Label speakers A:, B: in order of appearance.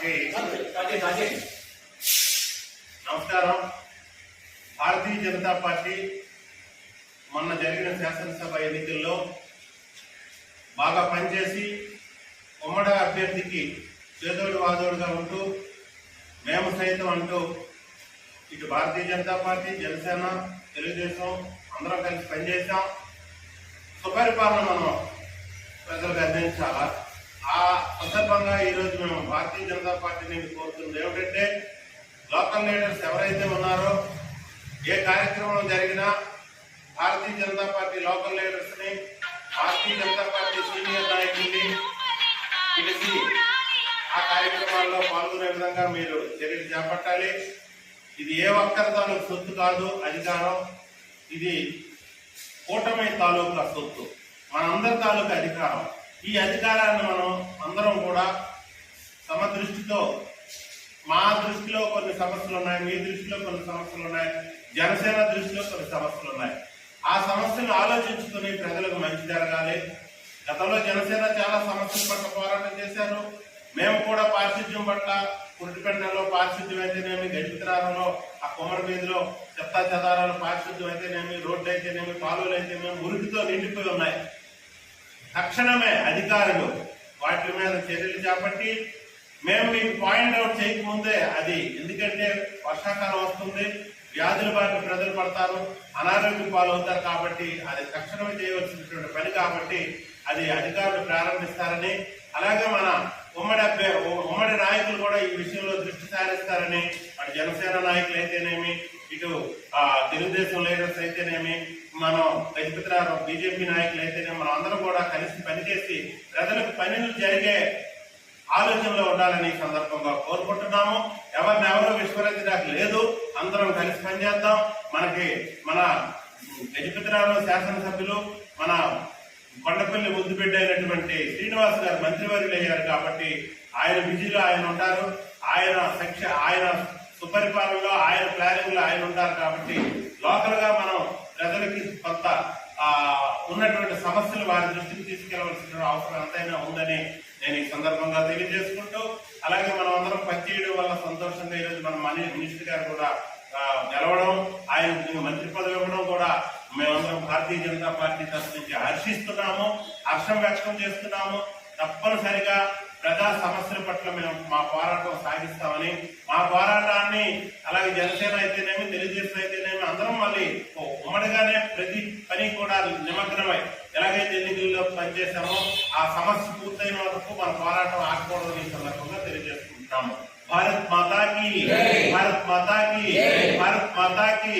A: Party నమస్కారం. Bharatiya Janata party మొన్న జరిగిన శాసనసభ ఎన్నికల్లో బాగా పనిచేసి ఉమ్మడి అభ్యర్థికి చేదోడు వాదోడుగా ఉంటూ మేము సైతం అంటూ ఇటు భారతీయ జనతా పార్టీ, జనసేన, తెలుగుదేశం అందరం కలిసి పనిచేశాం. సుపరిపాలన మనం ప్రజలకు అందించాలా. ఆ సందర్భంగా ఈరోజు మేము భారతీయ జనతా పార్టీని కోరుతున్నది ఏమిటంటే, లోకల్ లీడర్స్ ఎవరైతే ఉన్నారో ఏ కార్యక్రమం జరిగినా Bharatiya Janata party local leaders ని, భారతీయ జనతా పార్టీ సీనియర్ నాయకుల్ని పిలిచి ఆ కార్యక్రమాల్లో పాల్గొనే విధంగా మీరు చర్యలు చేపట్టాలి. ఇది ఏ ఒక్కరి తాలూకు సొత్తు కాదు అధికారం, ఇది కూటమి తాలూకా సొత్తు, మనందరి తాలూకా అధికారం. ఈ అధికారాన్ని మనం అందరం కూడా సమదృష్టితో, మా దృష్టిలో కొన్ని సమస్యలు ఉన్నాయి, మీ దృష్టిలో కొన్ని సమస్యలు ఉన్నాయి, జనసేన దృష్టిలో కొన్ని సమస్యలు ఉన్నాయి. ఆ సమస్యలు ఆలోచించుకుని ప్రజలకు మంచి జరగాలి. గతంలో జనసేన చాలా సమస్యల పట్ల పోరాటం చేశారు. మేము కూడా పారిశుద్ధ్యం పట్ల, కురిటిపెండలో పారిశుద్ధ్యం అయితేనేమి, గడిపితరాలలో ఆ కుమ్మరి వీధిలో చెత్తా చెదారాలు పారిశుద్ధ్యం అయితేనేమి, రోడ్డు అయితేనేమి, కాలువలు అయితేనేమి మురికితో నిండిపోయి ఉన్నాయి. తక్షణమే అధికారులు వాటి మీద చర్యలు చేపట్టి, మేము మీకు పాయింట్ అవుట్ చేయకముందే అది, ఎందుకంటే వర్షాకాలం వస్తుంది, వ్యాధుల బారిన ప్రజలు పడతారు, అనారోగ్యం పాలవుతారు, కాబట్టి అది తక్షణమే చేయవలసినటువంటి పని, కాబట్టి అది అధికారులు ప్రారంభిస్తారని, అలాగే మన ఉమ్మడి నాయకులు కూడా ఈ విషయంలో దృష్టి సారిస్తారని, అటు జనసేన నాయకులు అయితేనేమి, ఇటు తెలుగుదేశం లీడర్స్ అయితేనేమి, మనం గజపతిరావు బీజేపీ నాయకులు అయితేనేమి, మనం అందరం కూడా కలిసి పనిచేసి ప్రజలకు పనులు జరిగే ఆలోచనలో ఉండాలని ఈ సందర్భంగా కోరుకుంటున్నాము. ఎవరినెవరో విస్మరించడానికి లేదు, అందరం కలిసి పనిచేద్దాం. మన గజపతిరావులో శాసనసభ్యులు, మన కొండపల్లి ముద్దుబిడ్డ అయినటువంటి శ్రీనివాస్ గారు మంత్రివర్యులు అయ్యారు, కాబట్టి ఆయన బిజీలో ఆయన ఉంటారు, ఆయన సుపరిపాలనలో, ఆయన ప్లానింగ్ లో ఆయన ఉంటారు. కాబట్టి లోకల్ గా మనం ప్రజలకి కొంత ఉన్నటువంటి సమస్యలు వారి దృష్టికి తీసుకెళ్లవలసిన అవసరం ఎంతైనా ఉందని నేను ఈ సందర్భంగా తెలియజేసుకుంటూ, అలాగే మనం అందరం పనిచేయడం వల్ల సంతోషంగా ఈరోజు మన మినిస్టర్ గారు కూడా గెలవడం, ఆయన మంత్రి పదవి ఇవ్వడం కూడా మేమందరం భారతీయ జనతా పార్టీ తరఫు నుంచి హర్షిస్తున్నాము, హర్షం వ్యక్తం చేస్తున్నాము. తప్పనిసరిగా ప్రజా సమస్యల పట్ల మేము మా పోరాటం సాగిస్తామని, మా పోరాటాన్ని అలాగే జనసేన అయితేనేమి, తెలుగుదేశం అయితేనేమి అందరం మళ్ళీ ఉమ్మడిగానే ప్రతి పని కూడా నిమగ్నమై ఎలాగైతే ఎన్నికల్లో పనిచేశామో ఆ సమస్య పూర్తయిన వరకు మన పోరాటం ఆగకూడదని ఈ సందర్భంగా తెలియజేసుకుంటున్నాము. భారత్ మాతాకి, భారత్ మాతాకి, భారత్ మాతాకి.